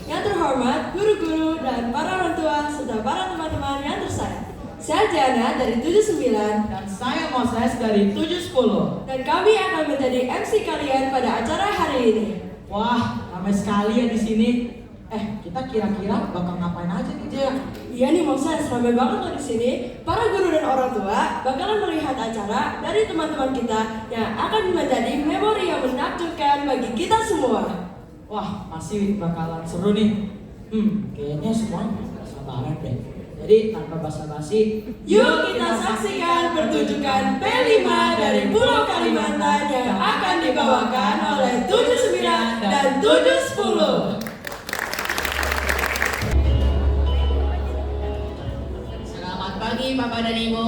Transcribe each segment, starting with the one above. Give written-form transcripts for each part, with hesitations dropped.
Yang terhormat, guru-guru dan para orang tua serta para teman-teman yang tersayang. Saya Jana dari 79 Dan saya Moses dari 710. dan kami akan menjadi MC kalian pada acara hari ini. Wah, ramai sekali ya di sini. Kita kira-kira bakal ngapain aja nih, Jaya? Iya nih Moses, ramai banget loh di sini. Para guru dan orang tua bakalan melihat acara dari teman-teman kita yang akan menjadi memori yang menakjubkan bagi kita semua. Wah, masih bakalan seru nih. Kayaknya semua nggak sabaran deh. Jadi tanpa basa-basi, Yuk kita saksikan pertunjukan P5 dari Pulau Kalimantan yang akan dibawakan oleh 79 dan 710. Selamat pagi Bapak dan Ibu.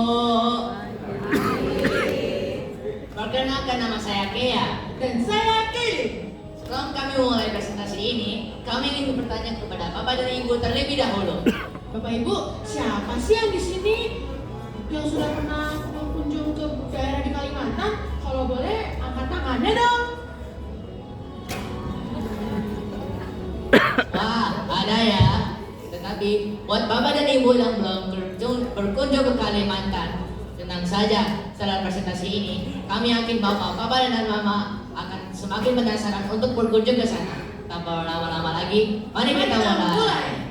Perkenalkan, nama saya Kea. Dan saya Kelly. Sebelum kami memulai presentasi ini, kami ingin bertanya kepada Bapak dan Ibu terlebih dahulu. Bapak Ibu, siapa sih yang di sini yang sudah pernah berkunjung ke daerah di Kalimantan? Kalau boleh, angkat tangannya dong. Wah, ada ya. Tetapi buat Bapak dan Ibu yang belum berkunjung ke Kalimantan, tenang saja. Setelah presentasi ini, kami yakin Bapak dan Mama akan semakin penasaran untuk berkunjung ke sana. Tanpa berlama-lama lagi, mari kita mulai.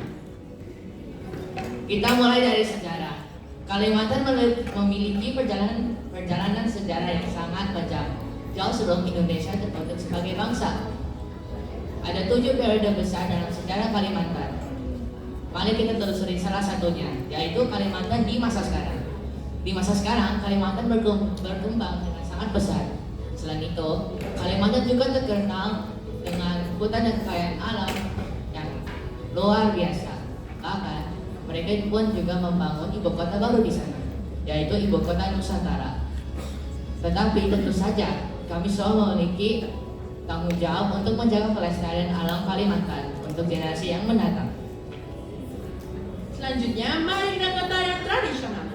Kita mulai dari sejarah. Kalimantan memiliki perjalanan sejarah yang sangat panjang, jauh sebelum Indonesia terbentuk sebagai bangsa. Ada 7 periode besar dalam sejarah Kalimantan. Mari kita telusuri salah satunya, yaitu Kalimantan di masa sekarang. Di masa sekarang, Kalimantan berkembang dengan sangat besar. Selain itu, Kalimantan juga terkenal dengan hutan dan kekayaan alam yang luar biasa. Bahkan, mereka pun juga membangun ibu kota baru di sana, yaitu ibu kota Nusantara. Tetapi tentu saja, kami selalu memiliki tanggung jawab untuk menjaga kelestarian alam Kalimantan untuk generasi yang mendatang. Selanjutnya, mari kita ke tarian tradisional.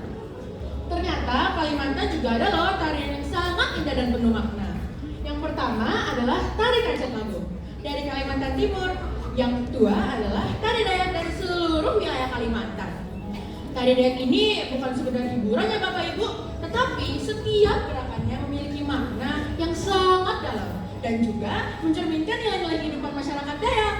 Ternyata Kalimantan juga ada loh tarian yang sangat indah dan penuh makna. Yang pertama adalah tari kancet lagu dari Kalimantan Timur. Yang kedua adalah tari Dayak dari seluruh wilayah Kalimantan. Tari Dayak ini bukan sekedar hiburan ya Bapak Ibu, tetapi setiap gerakannya memiliki makna yang sangat dalam dan juga mencerminkan nilai-nilai kehidupan masyarakat Dayak.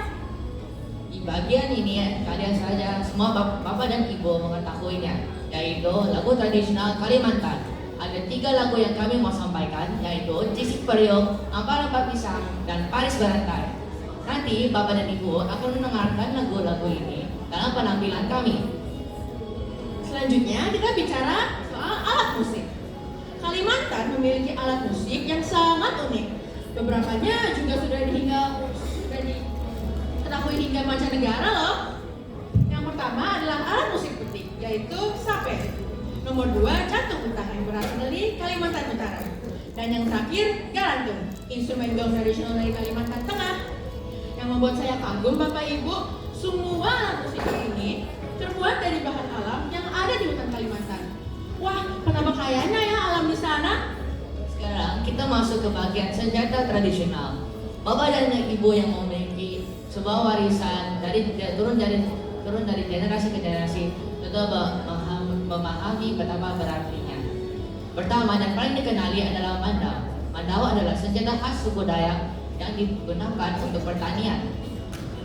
Di bagian ini kalian saja semua bapak dan ibu mengetahuinya, yaitu lagu tradisional Kalimantan. Ada 3 lagu yang kami mau sampaikan, yaitu Cisik Periuk, Ampar-Ampar Pisang, dan Paris Barantai. Nanti bapak dan ibu akan mendengarkan lagu-lagu ini dalam penampilan kami. Selanjutnya kita bicara soal alat musik. Kalimantan memiliki alat musik yang sangat unik. Beberapanya juga sudah diketahui hingga mancanegara loh. Yang pertama adalah alat musik petik, yaitu sape. Nomor 2, jantung utah yang berasal dari Kalimantan Utara. Dan yang terakhir, galantung, instrumen gong tradisional dari Kalimantan Tengah. Yang membuat saya kagum Bapak Ibu, semua alat musik ini terbuat dari bahan alam yang ada di hutan Kalimantan. Wah, betapa kayanya ya alam di sana. Sekarang kita masuk ke bagian senjata tradisional. Bapak dan ibu yang memiliki sebuah warisan turun dari generasi ke generasi tentu memahami betapa berartinya. Pertama dan paling dikenali adalah mandau. Mandau adalah senjata khas suku Dayak yang digunakan untuk pertanian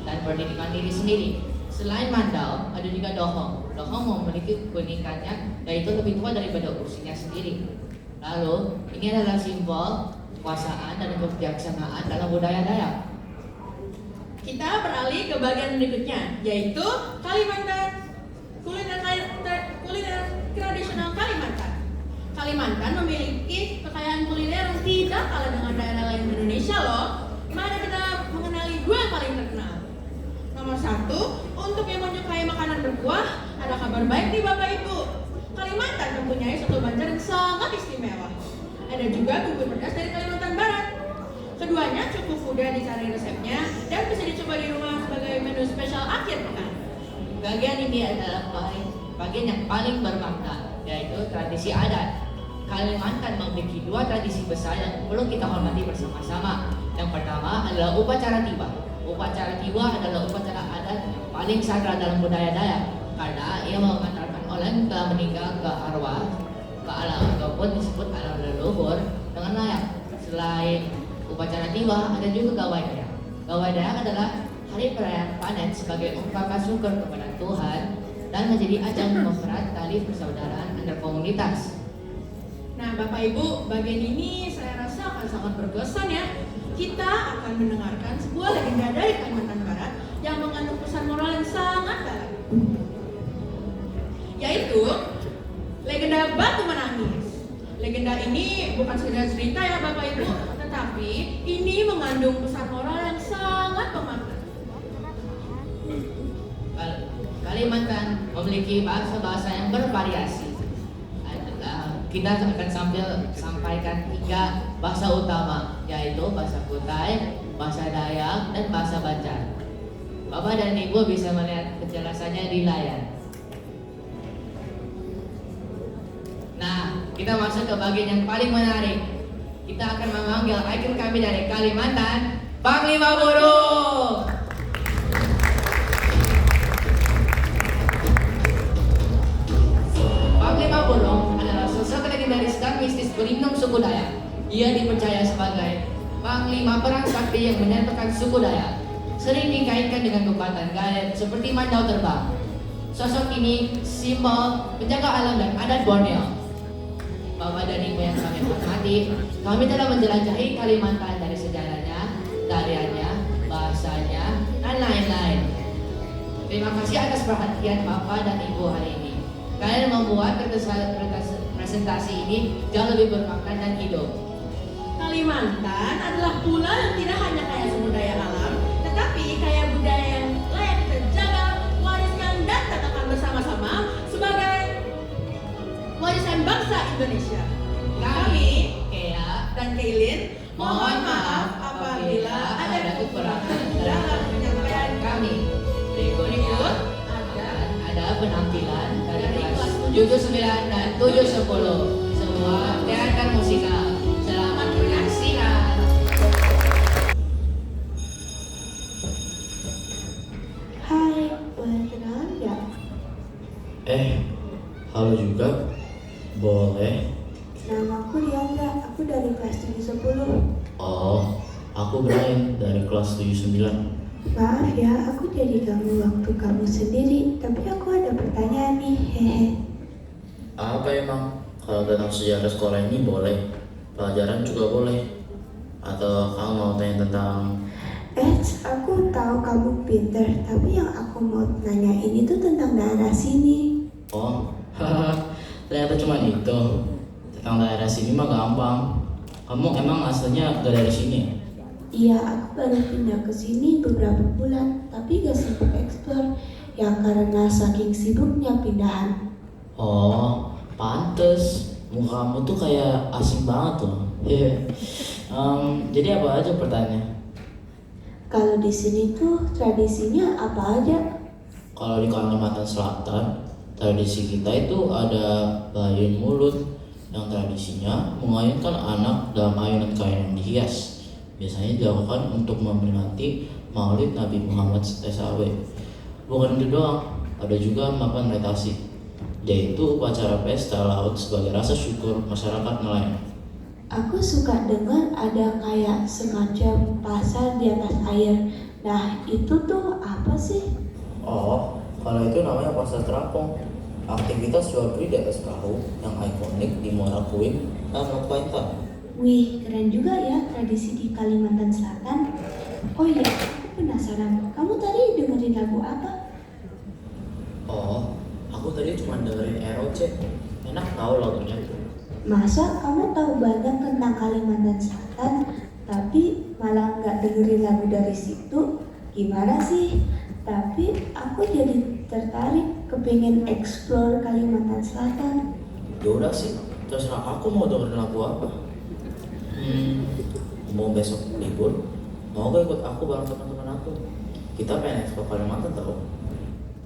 dan pendidikan diri sendiri. Selain mandau, ada juga dohong. Dohong memiliki keunikannya, yaitu lebih tua daripada usianya sendiri. Lalu, ini adalah simbol kekuasaan dan kebijaksanaan dalam budaya Dayak. Kita beralih ke bagian berikutnya, yaitu Kalimantan kuliner tradisional Kalimantan. Kalimantan memiliki kekayaan kuliner yang tidak kalah dengan daerah lain di Indonesia loh. Mari kita mengenali 2 yang paling terkenal. Nomor 1, untuk yang menyukai makanan berkuah, ada kabar baik nih Bapak Ibu. Kalimantan mempunyai soto Banjar yang sangat istimewa. Ada juga bubur pedas dari Kalimantan Barat. Keduanya cukup mudah dicari resepnya dan bisa dicoba di rumah sebagai menu spesial akhir pekan. Bagian ini adalah bagian yang paling bermakna, yaitu tradisi adat. Kalimantan memiliki 2 tradisi besar yang perlu kita hormati bersama-sama. Yang pertama adalah upacara tiba. Upacara tiba adalah upacara adat paling sakral dalam budaya Dayak karena ia mengantarkan orang yang telah meninggal ke arwah, ke alam ataupun disebut alam leluhur dengan layak. Selain upacara tiwa, ada juga gawai Dayak. Gawai Dayak adalah hari perayaan panen sebagai ungkapan syukur kepada Tuhan dan menjadi ajang mempererat tali persaudaraan antar komunitas. Nah, Bapak Ibu, bagian ini saya rasa akan sangat berkesan ya. Kita akan mendengarkan sebuah legenda dari Kalimantan Barat yang mengandung pesan moral yang sangat dalam, yaitu legenda Batu Menangis. Legenda ini bukan sekedar cerita ya Bapak Ibu, tetapi ini mengandung pesan moral yang sangat bermakna. Kalimantan memiliki bahasa-bahasa yang bervariasi. Kita akan sampaikan 3 bahasa utama, yaitu bahasa Kutai, bahasa Dayak, dan bahasa Banjar. Bapak dan Ibu bisa melihat penjelasannya di layar. Nah, kita masuk ke bagian yang paling menarik. Kita akan memanggil ikon kami dari Kalimantan, Panglima Burung. Panglima Burung adalah sosok legendaris dan mistis pelindung suku Dayak. Ia dipercaya sebagai panglima perang sakti yang menyatukan suku Dayak. Sering dikaitkan dengan kekuatan gaib seperti mandau terbang. Sosok ini simbol penjaga alam dan adat Borneo. Bapak dan Ibu yang kami hormati, kami telah menjelajahi Kalimantan dari sejarahnya, tariannya, bahasanya, dan lain-lain. Terima kasih atas perhatian Bapak dan Ibu hari ini. Kalian membuat presentasi ini jauh lebih bermakna dan hidup. Kalimantan adalah pulau yang tidak hanya kaya sumber daya alam, tetapi kaya budaya yang layak kita jaga, wariskan, dan tetapkan bersama-sama sebagai warisan bangsa Indonesia. Kami, Kea, dan Kailin, mohon maaf apabila ada kekurangan dalam penyampaian kami. Berikutnya ada penampilan dari kelas 79 dan 70. Semua teater musikal. Selamat menyaksikan. Hai, boleh kenalan nggak? Halo juga. Boleh. Nama aku Diandra, aku dari kelas 710. Oh, aku Brian dari kelas 79. Maaf ya, aku jadi ganggu waktu kamu sendiri, tapi aku ada pertanyaan nih, hehe. Apa emang? Kalau tentang sejarah sekolah ini boleh. Pelajaran juga boleh. Atau kamu mau tanya tentang... Aku tahu kamu pinter, tapi yang aku mau nanya ini tuh tentang daerah sini. Oh, ternyata cuma itu. Tentang daerah sini mah gampang. Kamu emang aslinya gak dari sini ya? Iya, aku baru pindah ke sini beberapa bulan, tapi gak sibuk eksplor, ya karena saking sibuknya pindahan. Oh, pantes. Muka kamu tuh kayak asing banget loh. Jadi apa aja pertanyaannya? Kalau di sini tuh tradisinya apa aja? Kalau di Kalimantan Selatan, tradisi kita itu ada bayun mulut yang tradisinya mengayunkan anak dalam ayunan kain yang dihias. Biasanya dilakukan untuk memperingati Maulid Nabi Muhammad SAW. Bukan itu doang, ada juga mapan retasi, yaitu upacara pesta laut sebagai rasa syukur masyarakat nelayan. Aku suka dengar ada kayak semacam pasar di atas air. Nah, itu tuh apa sih? Oh, kalau itu namanya pasar terapung. Aktivitas jual beli di atas perahu yang ikonik di Muara Puing dan Kalimantan. Wih, keren juga ya tradisi di Kalimantan Selatan. Oh iya, aku penasaran. Kamu tadi dengerin lagu apa? Oh, aku tadi cuma dengerin ROC. Enak tahu lagunya. Masa kamu tahu banyak tentang Kalimantan Selatan, tapi malah nggak dengerin lagu dari situ? Gimana sih? Tapi aku jadi tertarik, kepingin explore Kalimantan Selatan. Yaudah sih, terserah aku mau dengerin lagu apa. Mau besok libur, mau gak ikut aku bareng teman-teman aku? Kita pengen eksplor Kalimantan tau.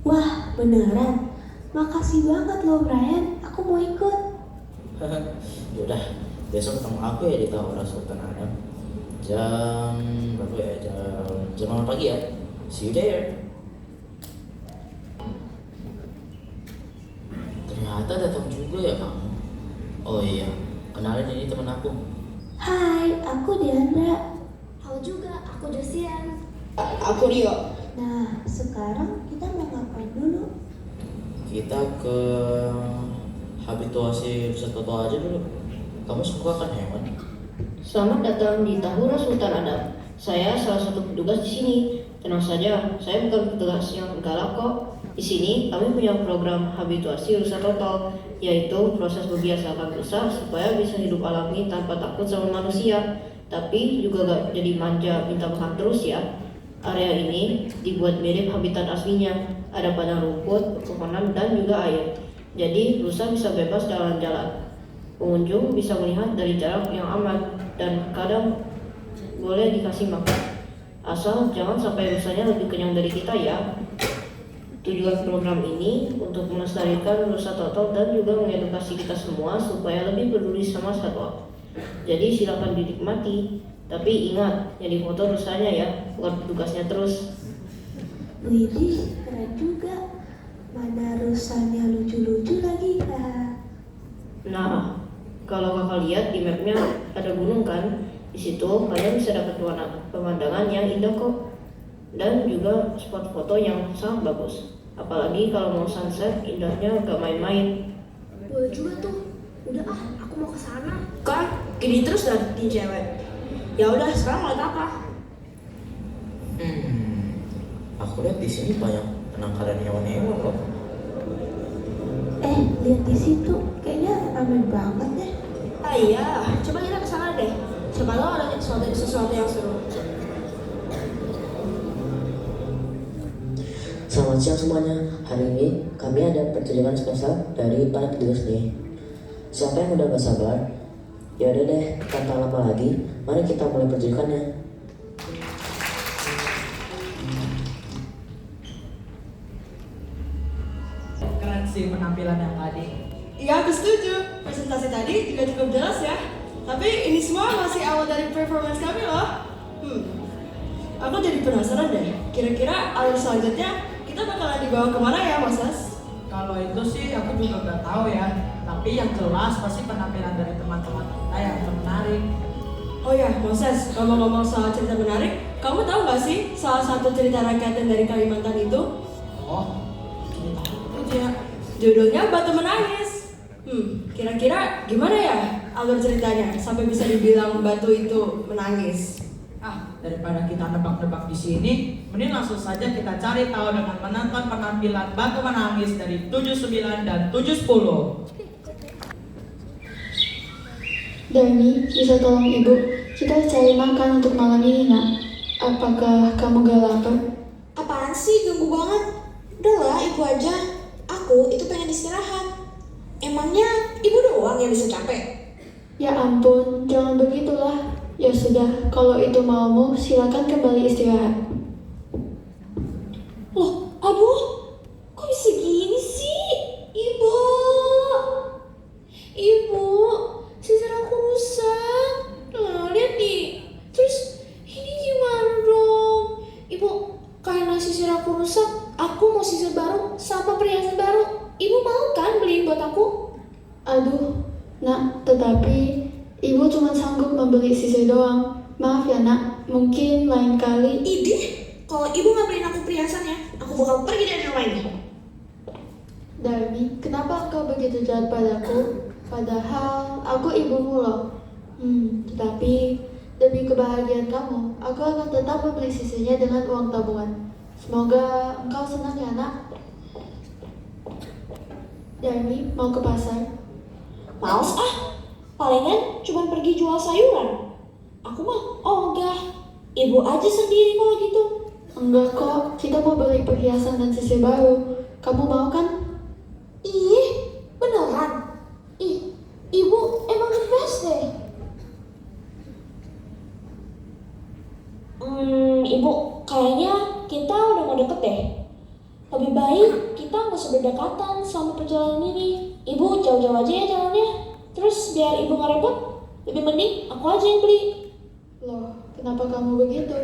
Wah, beneran? Makasih banget loh Brian, aku mau ikut. Yaudah, besok ketemu aku ya di Tahura Sultan Adam. Jam berapa ya? Jam 8 pagi ya. See you there. Ternyata datang juga ya kamu. Oh iya, kenalin ini teman aku. Hai, aku Diandra. Halo juga, aku Josian. Aku Rio. Nah, sekarang kita mau ngapain dulu? Kita ke habituasi Pusat Foto aja dulu. Kamu suka kan hewan? Selamat datang di Tahura Sultan Adam. Saya salah satu petugas di sini. Tenang saja, saya bukan petugas yang galak kok. Di sini kami punya program habituasi rusa total, yaitu proses membiasakan rusa supaya bisa hidup alami tanpa takut sama manusia, tapi juga gak jadi manja minta makan terus ya. Area ini dibuat mirip habitat aslinya, ada padang rumput, pepohonan, dan juga air. Jadi rusa bisa bebas jalan-jalan. Pengunjung bisa melihat dari jarak yang aman dan kadang boleh dikasih makan. Asal jangan sampai rusanya lebih kenyang dari kita ya. Tujuan program ini untuk melestarikan rusa total dan juga mengedukasi kita semua supaya lebih peduli sama satwa. Jadi silakan dinikmati, tapi ingat yang difoto rusanya ya, bukan petugasnya terus. Widih, keren juga. Mana rusanya lucu-lucu lagi, Kak. Nah, kalau kakak lihat di mapnya ada gunung kan? Di situ kalian bisa dapat pemandangan yang indah kok, dan juga spot foto yang sangat bagus. Apalagi kalau mau sunset, indahnya gak main-main. Boleh juga tuh. Udah aku mau ke sana. Kan gini terus nanti cewek. Ya udah, sekarang mau lihat apa? Aku lihat di sini banyak penangkaran hewan-hewan kok. Lihat di situ, kayaknya ramai banget deh. Ah iya, coba kita ke sana deh. Siapa tahu ada sesuatu yang seru. Selamat siang semuanya. Hari ini kami ada pertunjukan spesial dari para petugas nih. Siapa yang udah gak sabar? Yaudah deh, tanpa lama lagi, mari kita mulai pertunjukannya. Keren sih penampilan yang tadi. Iya, aku setuju. Presentasi tadi juga cukup jelas ya. Tapi ini semua masih awal dari performance kami loh. Aku jadi penasaran deh. Kira-kira alur selanjutnya kita bakalan dibawa kemana ya, Mas As? Kalau itu sih aku juga gak tahu ya. Tapi yang jelas pasti penampilan dari teman-teman kita yang menarik. Oh ya, Moses, ngomong-ngomong soal cerita menarik, kamu tahu gak sih salah satu cerita rakyat yang dari Kalimantan itu? Oh, cerita apa tuh ya? Judulnya Batu Menangis. Kira-kira gimana ya alur ceritanya sampai bisa dibilang batu itu menangis? Daripada kita nebak-nebak di sini, mending langsung saja kita cari tahu dengan menonton penampilan Batu Menangis dari 79 dan 710. Dani, bisa tolong ibu? Kita cari makan untuk malam ini, nak. Apakah kamu gak lapar? Apaan sih, ganggu banget. Udahlah, ibu aja. Aku itu pengen istirahat. Emangnya ibu doang yang bisa capek? Ya ampun, jangan begitulah. Ya sudah, kalau itu maumu, silakan kembali istirahat. Loh, aduh, kok bisa gini sih? Ibu, sisir aku rusak. Nah, lihat nih. Terus, ini gimana dong? Ibu, karena sisir aku rusak, aku mau sisir baru sama perhiasan baru. Ibu mau kan beliin buat aku? Aduh, nak, tetapi ibu cuma sanggup membeli sisir doang. Maaf ya, nak, mungkin lain kali. Idih, kalau ibu nggak beliin aku perhiasannya, aku bakal pergi dari rumah ini. Darmi, kenapa kau begitu jahat padaku? Padahal aku ibumu loh. Tetapi demi kebahagiaan kamu, aku akan tetap membeli sisirnya dengan uang tabungan. Semoga engkau senang ya, nak. Darmi, mau ke pasar? Males palingan cuma pergi jual sayuran. Aku mah ogah. Ibu aja sendiri kalau gitu. Enggak kok, kita mau beli perhiasan dan sisir baru. Kamu mau kan? Ih, beneran? Ih, ibu emang the best deh. Ibu, kayaknya kita udah mau deket deh. Lebih baik kita nggak usah berdekatan sama perjalanan ini. Ibu jauh-jauh aja ya jalannya. Terus biar ibu nggak repot, lebih mending aku aja yang beli. Loh, kenapa kamu begitu?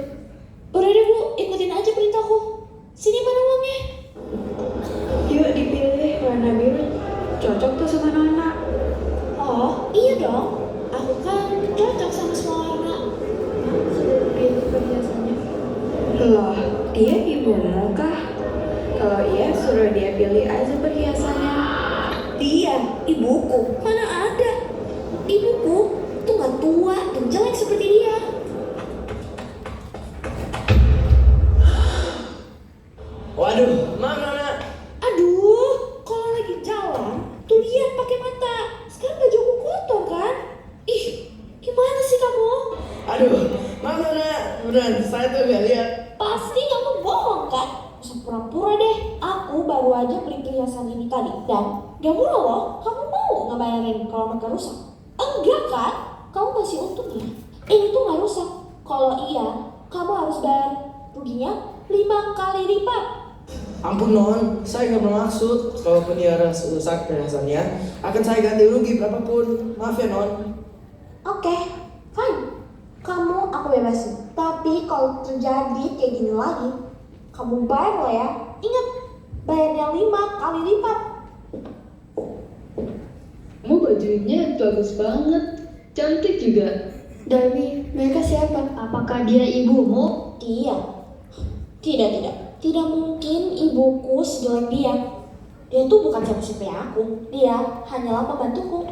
Udah deh bu, ikutin aja perintahku. Sini mana uangnya? Yuk dipilih warna biru. Cocok Dia ibumu kah? Kalau iya, suruh dia pilih aja perhiasannya. Dia, ibuku, mana ada? Ibuku tuh gak tua dan jelek seperti dia. Waduh, mana? Aduh, kalau lagi jalan, tuh lihat pakai mata. Sekarang bajuku kotor kan? Ih, gimana sih kamu? Aduh, mana? Beneran, saya tuh gak lihat. Pasti kamu bohong kan? Masa pura-pura deh. Aku baru aja beli perhiasan ini tadi dan gak murah loh. Kamu mau ngebayarin kalau mereka rusak? Enggak kan? Kamu masih untung ya. Ini tuh gak rusak. Kalau iya, kamu harus bayar ruginya 5 kali lipat. Ampun non, saya gak bermaksud. Kalaupun dia rusak perhiasannya, akan saya ganti rugi berapapun. Maaf ya non. Oke, fine. Kamu aku bebasin. Tapi kalau terjadi kayak gini lagi, kamu bayar lo ya. Ingat, bayarnya 5 kali lipat. Kamu bajunya bagus banget, cantik juga. Darmi, mereka siapa? Apakah dia ibumu? Dia. Tidak mungkin ibuku sejelek dia. Dia tuh bukan siapa-siapa aku. Dia hanyalah pembantuku.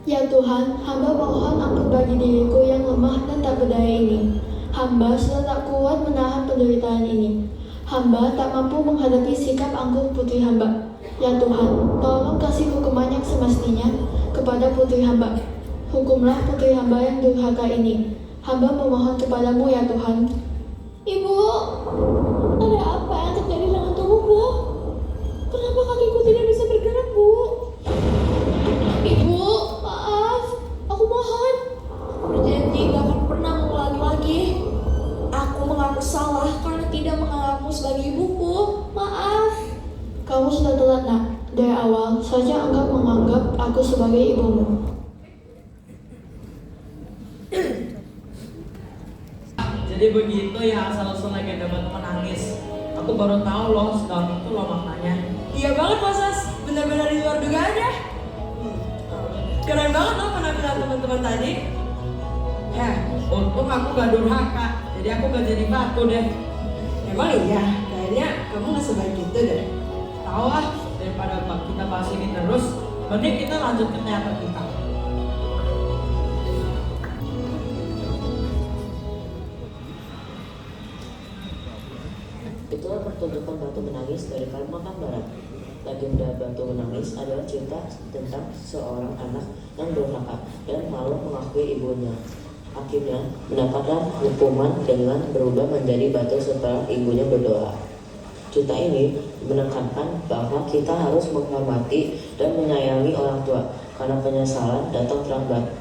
Ya Tuhan, hamba mohon ampun bagi diriku yang lemah dan tak berdaya ini. Hamba sudah tak kuat menahan penderitaan ini. Hamba tak mampu menghadapi sikap angkuh putri hamba. Ya Tuhan, tolong kasih hukuman yang semestinya kepada putri hamba. Hukumlah putri hamba yang durhaka ini. Hamba memohon kepadamu ya Tuhan. Ibu, ada apa yang terjadi dengan tubuhku? Kenapa kakiku tidak bisa bergerak, Bu? Ibu, maaf. Aku mohon. Aku berjanji gak akan pernah mengulangi lagi. Aku mengaku salah karena tidak menganggapmu sebagai ibuku. Maaf. Kamu sudah telat nak. Dari awal saja engkau menganggap aku sebagai ibumu. Jadi begitu ya asal-usul legenda batu menangis. Aku baru tahu loh sedalam itu loh maknanya. Iya banget Mas As, benar-benar di luar dugaan ya. Keren banget loh penampilan teman-teman tadi. Ya, untung aku gak durhaka, jadi aku gak jadi batu deh. Emang iya, kayaknya kamu gak sebaik itu deh. Tahu lah, daripada kita bahas ini terus, mending kita lanjut ke teater kita. Itulah pertunjukan Batu Menangis dari Kalimantan Barat. Legenda Batu Menangis adalah cerita tentang seorang anak yang durhaka dan malu mengakui ibunya. Akhirnya mendapatkan hukuman dengan berubah menjadi batu setelah ibunya berdoa. Cerita ini menekankan bahwa kita harus menghormati dan menyayangi orang tua karena penyesalan datang terlambat.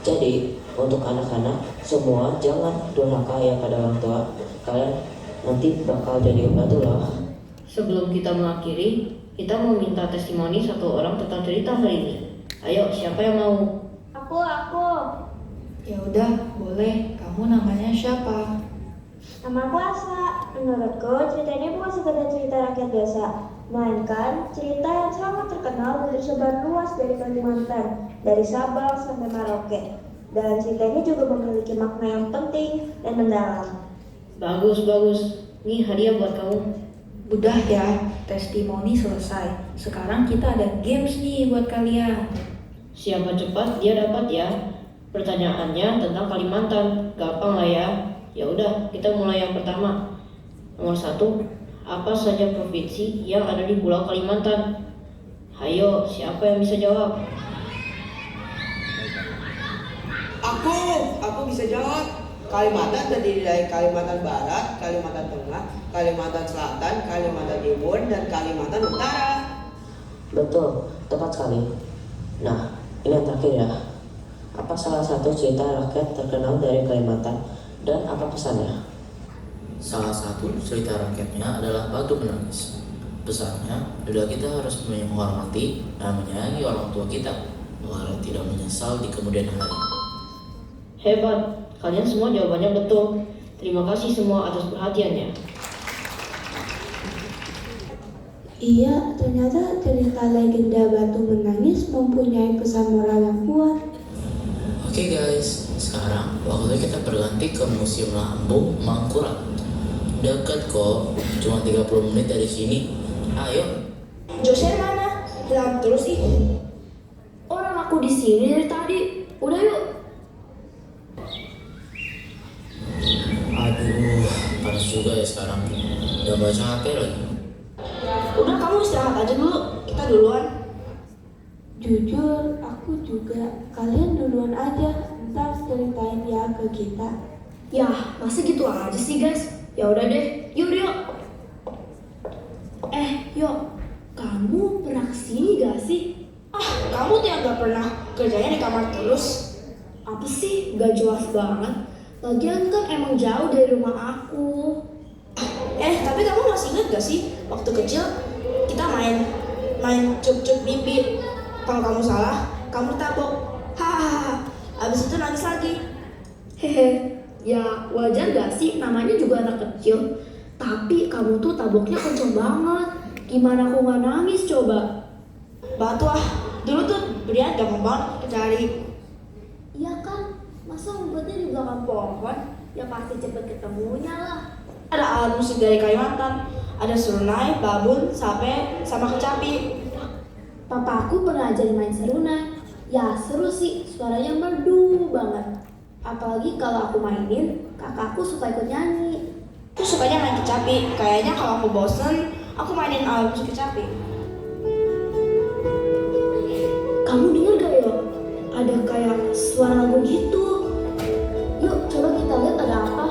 Jadi untuk anak-anak semua jangan durhaka ya pada orang tua. Kalian nanti bakal jadi batu loh. Sebelum kita mengakhiri, kita mau minta testimoni satu orang tentang cerita hari ini. Ayo, siapa yang mau? Aku. Ya udah, boleh. Kamu namanya siapa? Nama aku Asa. Menurutku cerita ini bukan sekedar cerita rakyat biasa, melainkan cerita yang sangat terkenal dan tersebar luas dari Kalimantan, dari Sabang sampai Merauke. Dan cerita ini juga memiliki makna yang penting dan mendalam. Bagus. Nih hadiah buat kamu. Udah ya, testimoni selesai. Sekarang kita ada games nih buat kalian. Siapa cepat dia dapat ya. Pertanyaannya tentang Kalimantan, gampang lah ya. Ya udah, kita mulai yang pertama. Nomor 1, apa saja provinsi yang ada di Pulau Kalimantan? Hayo, siapa yang bisa jawab? Aku bisa jawab. Kalimantan terdiri dari Kalimantan Barat, Kalimantan Tengah, Kalimantan Selatan, Kalimantan Timur, dan Kalimantan Utara. Betul, tepat sekali. Nah, ini yang terakhir ya. Apa salah satu cerita rakyat terkenal dari Kalimantan dan apa pesannya? Salah satu cerita rakyatnya adalah Batu Menangis. Pesannya adalah kita harus menghormati dan menyayangi orang tua kita agar tidak menyesal di kemudian hari. Hebat, kalian semua jawabannya betul. Terima kasih semua atas perhatiannya. Iya, ternyata cerita legenda Batu Menangis mempunyai pesan moral yang kuat. Oke guys, sekarang waktunya kita berganti ke Museum Lambung Mangkurat. Dekat kok, cuma 30 menit dari sini. Ayo. Joshua mana? Hilang terus sih. Orang aku di sini dari tadi. Udah yuk. Aduh, panas juga ya sekarang. Udah baca HP lagi. Udah kamu istirahat aja dulu. Kita duluan. Jujur, aku juga. Kalian duluan aja, ntar ceritain ya ke kita. Yah, masa gitu aja sih guys? Ya udah deh, yuk. Yuk, kamu pernah kesini gak sih? Kamu tuh yang gak pernah kerjanya di kamar terus. Apa sih? Gak jelas banget. Lagian kan emang jauh dari rumah aku. Tapi kamu masih ingat gak sih? Waktu kecil kita main cup-cup bibir. Kalau kamu salah, kamu tabok. Hahaha. Abis itu nangis lagi. Hehe. Ya wajar gak sih? Namanya juga anak kecil. Tapi kamu tuh taboknya kenceng banget. Gimana aku gak nangis coba? Batu dulu tuh Brian gampang banget cari. Iya kan? Masa ngumpetnya di belakang pohon? Ya pasti cepet ketemunya lah. Ada alat musik dari Kalimantan. Ada serunai, babun, sape, sama kecapi. Papaku pernah ajarin main serunai. Ya seru sih, suaranya merdu banget. Apalagi kalau aku mainin, kakakku suka ikut nyanyi. Aku sukanya main kecapi. Kayaknya kalau aku bosen, aku mainin alat musik kecapi. Kamu denger gak ya? Ada kayak suara lagu gitu. Yuk coba kita lihat ada apa.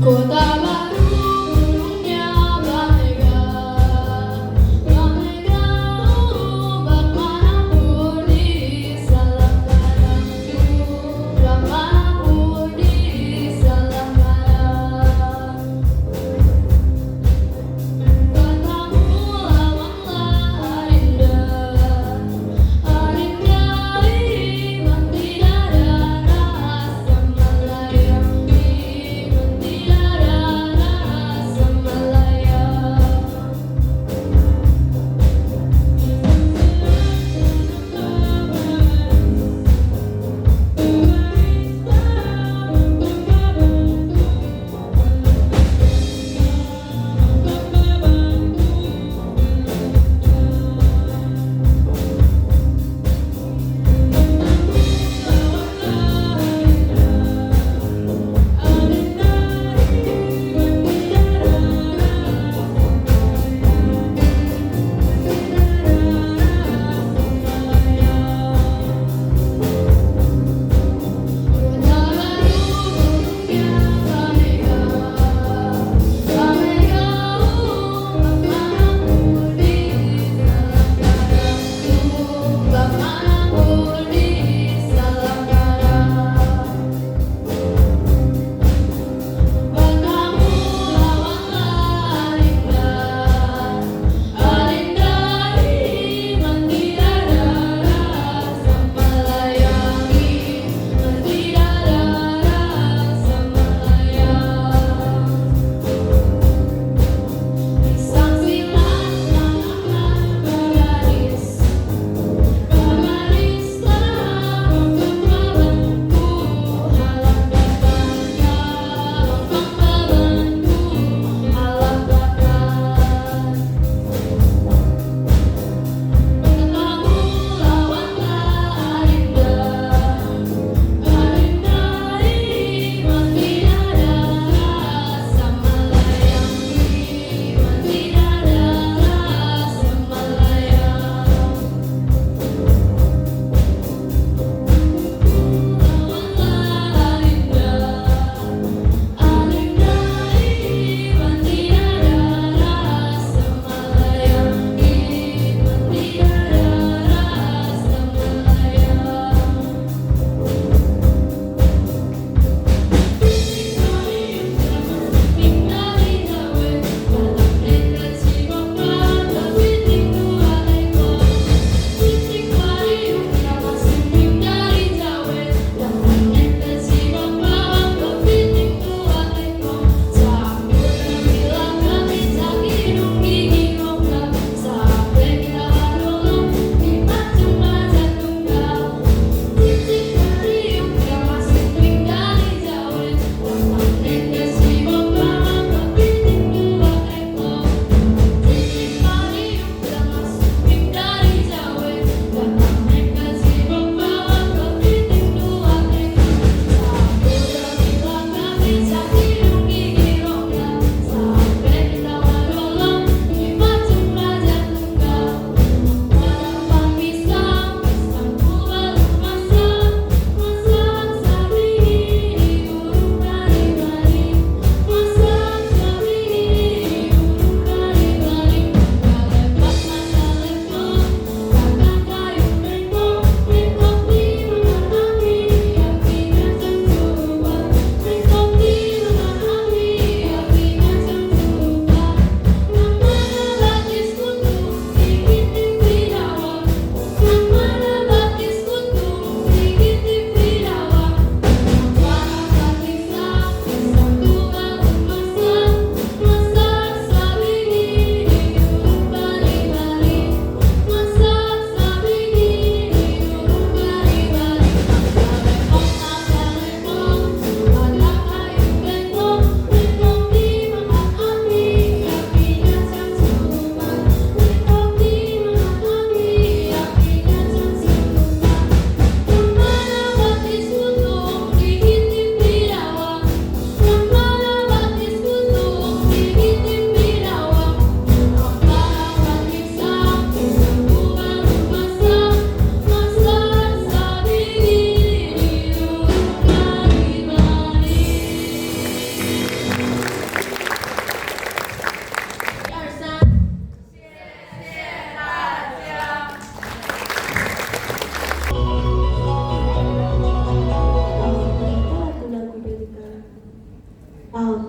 Kota baru burungnya bamega, bamega obat manapun.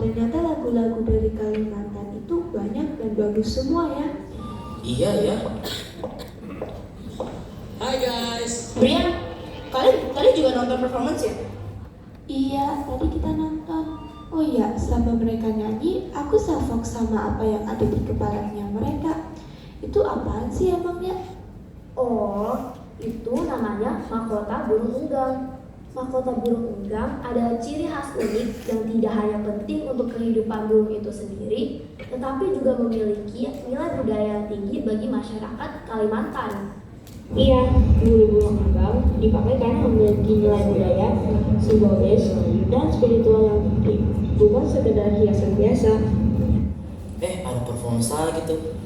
ternyata lagu-lagu dari Kalimantan itu banyak dan bagus semua ya. Iya ya. Hai guys. Brian, kalian juga nonton performance ya? Iya, tadi kita nonton. Oh iya, sama mereka nyanyi, aku salfok sama apa yang ada di kepalanya mereka. Itu apaan sih emangnya? Oh, itu namanya mahkota burung unggang. Mahkota burung unggang adalah ciri khas unik yang tidak hanya penting untuk kehidupan burung itu sendiri, tetapi juga memiliki nilai budaya yang tinggi bagi masyarakat Kalimantan. Iya, burung-burung unggang dipakai karena memiliki nilai budaya, simbolis, dan spiritual yang tinggi, bukan sekedar hiasan biasa. Ada performance lagi tuh.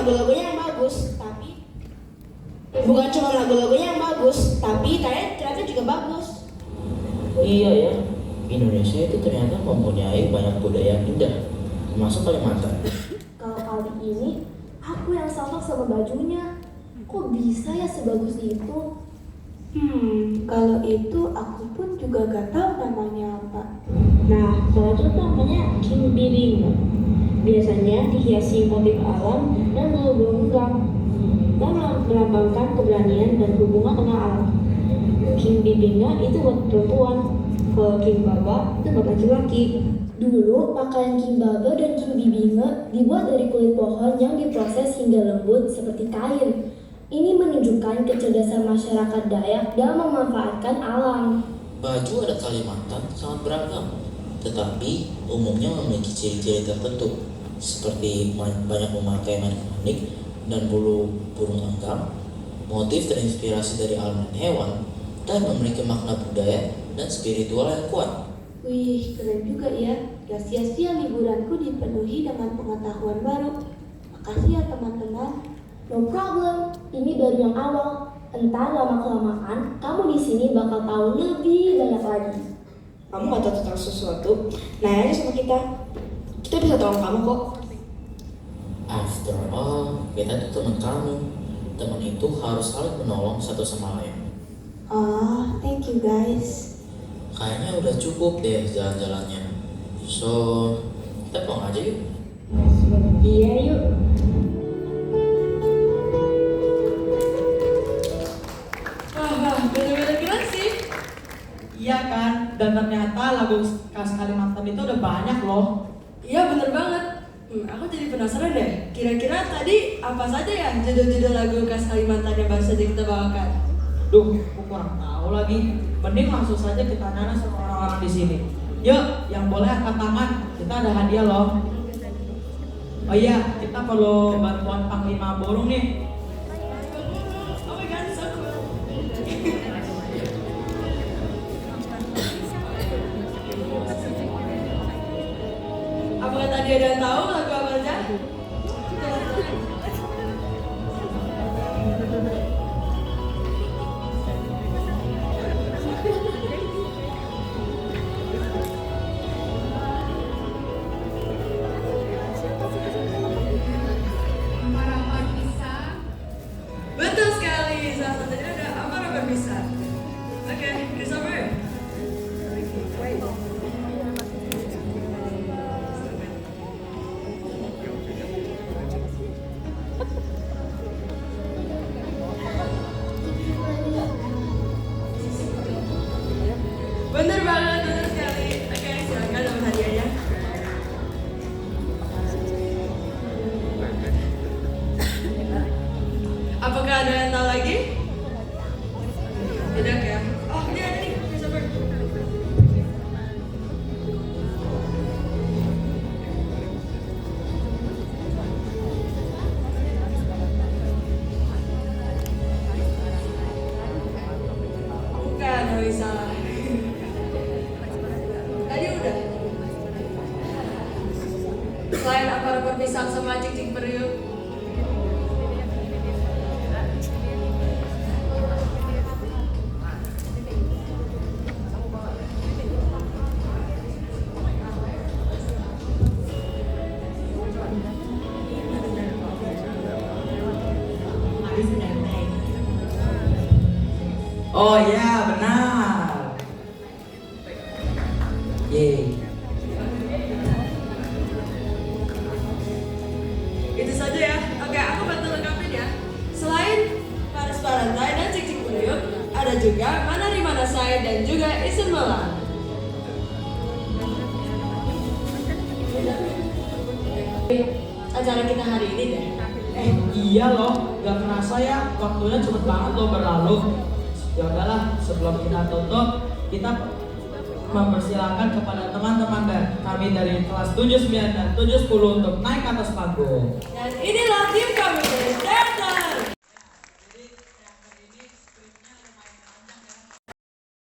lagu-lagunya yang bagus, tapi bukan cuma lagu-lagunya yang bagus, tapi ternyata juga bagus. Iya ya, Indonesia itu ternyata mempunyai banyak budaya yang indah, termasuk Kalimantan. Kalau kali ini aku yang salfok sama bajunya, kok bisa ya sebagus itu? Kalau itu aku pun juga gak tahu namanya apa. Nah, kalau itu namanya King Bibing. Biasanya dihiasi motif alam dan burung unggang dan melambangkan keberanian dan hubungan dengan alam. King Bibingnya itu buat perempuan, kalau King Baba itu buat laki-laki. Dulu, pakaian King Baba dan King Bibinge dibuat dari kulit pohon yang diproses hingga lembut seperti kain. Ini menunjukkan kecerdasan masyarakat Dayak dalam memanfaatkan alam. Baju adat Kalimantan sangat beragam, tetapi umumnya memiliki ciri-ciri tertentu, seperti banyak memakai manik-manik dan bulu burung enggang, motif terinspirasi dari alam dan hewan, dan memiliki makna budaya dan spiritual yang kuat. Wih, keren juga ya. Gak sia-sia liburanku dipenuhi dengan pengetahuan baru. Makasih ya teman-teman. No problem, ini baru yang awal. Entar lama-kelamaan kamu di sini bakal tahu lebih banyak lagi. Kamu gak tahu tentang sesuatu, nanya aja sama kita. Kita bisa tolong kamu kok. After all, kita itu teman kamu. Teman itu harus saling menolong satu sama lain. Oh, thank you guys. Kayaknya udah cukup deh jalan-jalannya. So, kita pulang aja yuk. Iya yuk. Wah, bener-bener keren sih. Iya kan, dan ternyata lagu khas Kalimantan itu udah banyak loh. Iya bener banget. Aku jadi penasaran deh. Kira-kira tadi apa saja ya judul-judul lagu khas Kalimantan yang baru saja kita bawakan? Duh, aku kurang tahu lagi. Mending langsung saja kita nanya sama orang-orang di sini. Yuk, yang boleh angkat tangan. Kita ada hadiah loh. Oh iya, kita perlu bantuan Panglima Burung nih. Oh my god, so cool. Apakah tadi ada yang tahu lagu apa aja? Betul sekali, salah satunya ada Amarah Berbisa. Oke, Christopher. Bener banget, bener sekali. Oke, silakan dapat hadiahnya. Apakah ada yang tahu lagi? Tidak ya? Oh, ini ada nih, Christopher. Bukan, nggak bisa. Tadi udah. Selain Amarah Berbisa sama Cicing Periuk. Oh iya, benar. Yeay. Itu saja ya. Oke, aku bantu lengkapin ya. Selain Paris Barantai dan Cicing Periuk, ada juga Manari Manasai dan juga Isun Mola. Acara kita hari ini deh. Iya loh, gak kerasa ya, waktunya cepet banget loh berlalu. Ya udahlah, sebelum kita tutup, kita mempersilahkan kepada teman-teman kami dari kelas 79 dan 70 untuk naik ke atas panggung. Dan inilah tim kami dari